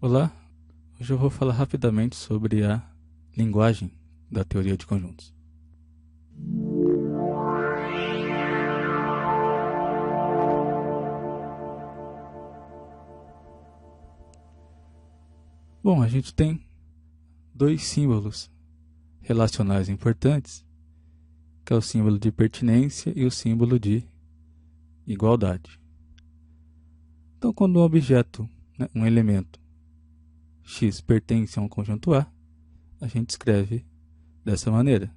Olá, hoje eu vou falar rapidamente sobre a linguagem da teoria de conjuntos. Bom, a gente tem dois símbolos relacionais importantes, que é o símbolo de pertinência e o símbolo de igualdade. Então, quando um objeto, um elemento x pertence a um conjunto A, a gente escreve dessa maneira: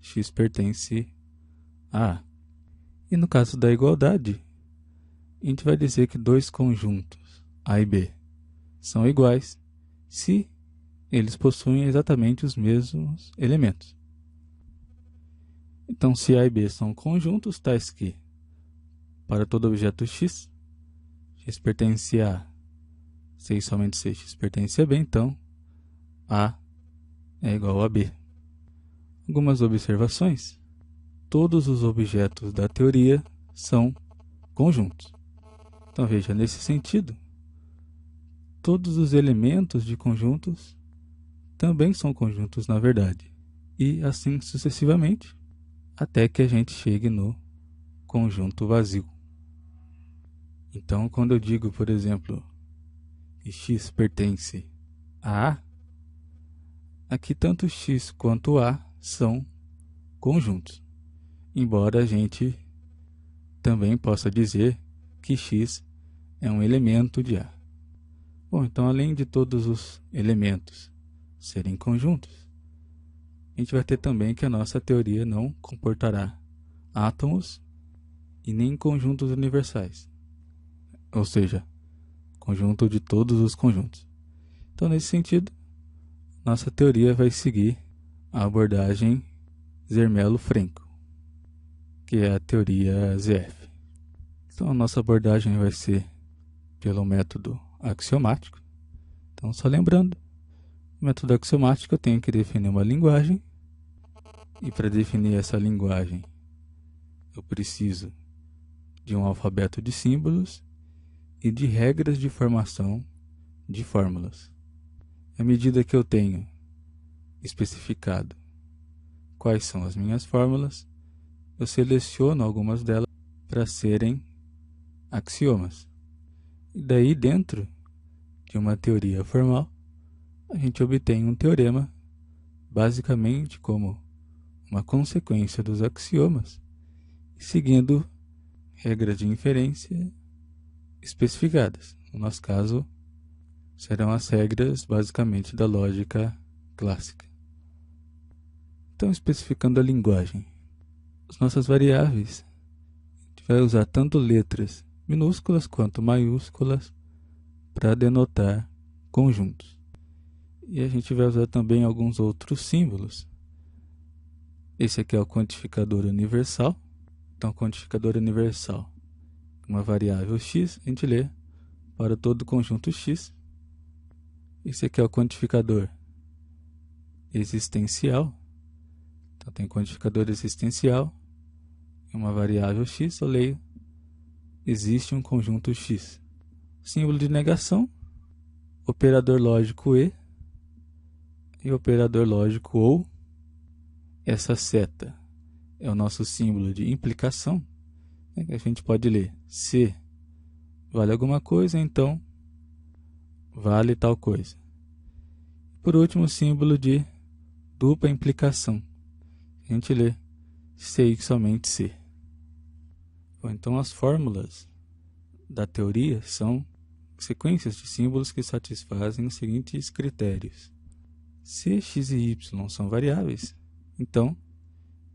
x pertence a A. E no caso da igualdade, a gente vai dizer que dois conjuntos A e B são iguais se eles possuem exatamente os mesmos elementos. Então, se A e B são conjuntos tais que, para todo objeto x, x pertence a A, se e somente se x pertence a B, então A é igual a B. Algumas observações: todos os objetos da teoria são conjuntos. Então veja, nesse sentido, todos os elementos de conjuntos também são conjuntos na verdade. E assim sucessivamente, até que a gente chegue no conjunto vazio. Então, quando eu digo, por exemplo, que x pertence a A, aqui tanto x quanto A são conjuntos, embora a gente também possa dizer que x é um elemento de A. Bom, então além de todos os elementos serem conjuntos, a gente vai ter também que a nossa teoria não comportará átomos e nem conjuntos universais, ou seja, conjunto de todos os conjuntos. Então, nesse sentido, nossa teoria vai seguir a abordagem Zermelo-Frenkel, que é a teoria ZF. Então, a nossa abordagem vai ser pelo método axiomático. Então, só lembrando, no método axiomático eu tenho que definir uma linguagem, e para definir essa linguagem eu preciso de um alfabeto de símbolos e de regras de formação de fórmulas. À medida que eu tenho especificado quais são as minhas fórmulas, eu seleciono algumas delas para serem axiomas. E daí, dentro de uma teoria formal, a gente obtém um teorema basicamente como uma consequência dos axiomas, seguindo regras de inferência especificadas. No nosso caso, serão as regras basicamente da lógica clássica. Então, especificando a linguagem, as nossas variáveis, a gente vai usar tanto letras minúsculas quanto maiúsculas para denotar conjuntos. E a gente vai usar também alguns outros símbolos. Esse aqui é o quantificador universal. Então, quantificador universal, uma variável x, a gente lê para todo conjunto x. Esse aqui é o quantificador existencial. Então, tem quantificador existencial, uma variável x, eu leio, existe um conjunto x. Símbolo de negação, operador lógico e operador lógico ou. Essa seta é o nosso símbolo de implicação. A gente pode ler se vale alguma coisa, então vale tal coisa. Por último, o símbolo de dupla implicação. A gente lê se e somente se. Então, as fórmulas da teoria são sequências de símbolos que satisfazem os seguintes critérios. Se x e y são variáveis, então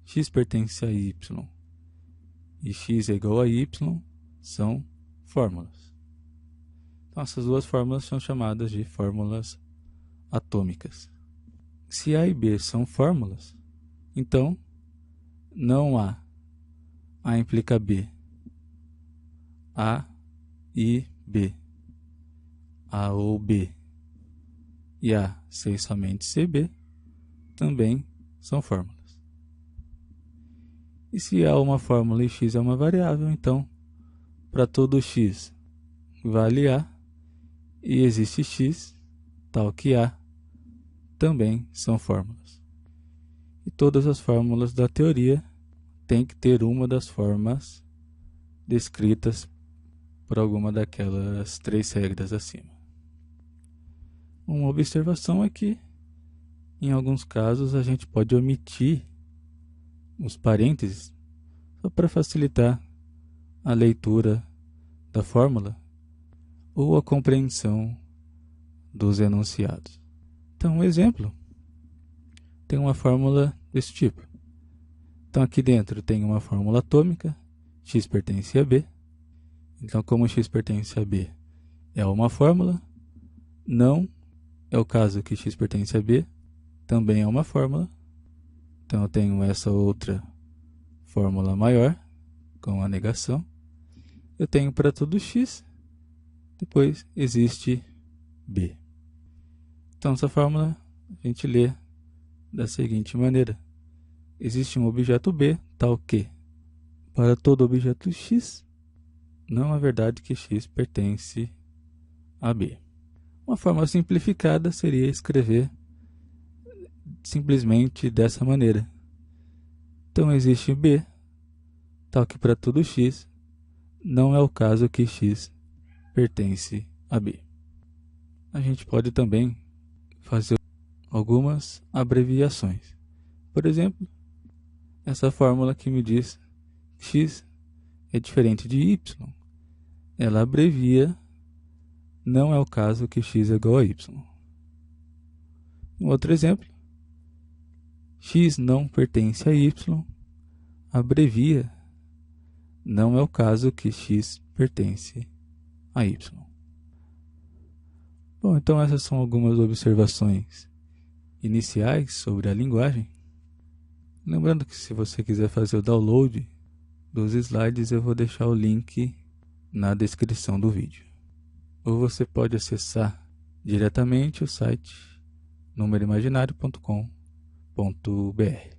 x pertence a y e x é igual a y são fórmulas. Então, essas duas fórmulas são chamadas de fórmulas atômicas. Se A e B são fórmulas, então não há A implica B, A e B, A ou B e A, C e somente CB também são fórmulas. E se há uma fórmula e x é uma variável, então para todo x vale A e existe x, tal que A também são fórmulas. E todas as fórmulas da teoria têm que ter uma das formas descritas por alguma daquelas 3 regras acima. Uma observação é que, em alguns casos, a gente pode omitir os parênteses só para facilitar a leitura da fórmula ou a compreensão dos enunciados. Então, um exemplo, tem uma fórmula desse tipo. Então, aqui dentro tem uma fórmula atômica, x pertence a B. Então, como x pertence a B é uma fórmula, não é o caso que x pertence a B também é uma fórmula. Então, eu tenho essa outra fórmula maior, com a negação. Eu tenho para tudo x, depois existe B. Então, essa fórmula a gente lê da seguinte maneira. Existe um objeto B, tal que, para todo objeto x, não é verdade que x pertence a B. Uma forma simplificada seria escrever simplesmente dessa maneira. Então, existe B, tal que para todo x, não é o caso que x pertence a B. A gente pode também fazer algumas abreviações. Por exemplo, essa fórmula que me diz que x é diferente de y, ela abrevia, não é o caso que x é igual a y. Um outro exemplo, x não pertence a y, abrevia, não é o caso que x pertence a y. Bom, então essas são algumas observações iniciais sobre a linguagem. Lembrando que se você quiser fazer o download dos slides, eu vou deixar o link na descrição do vídeo. Ou você pode acessar diretamente o site numeroimaginário.com.br.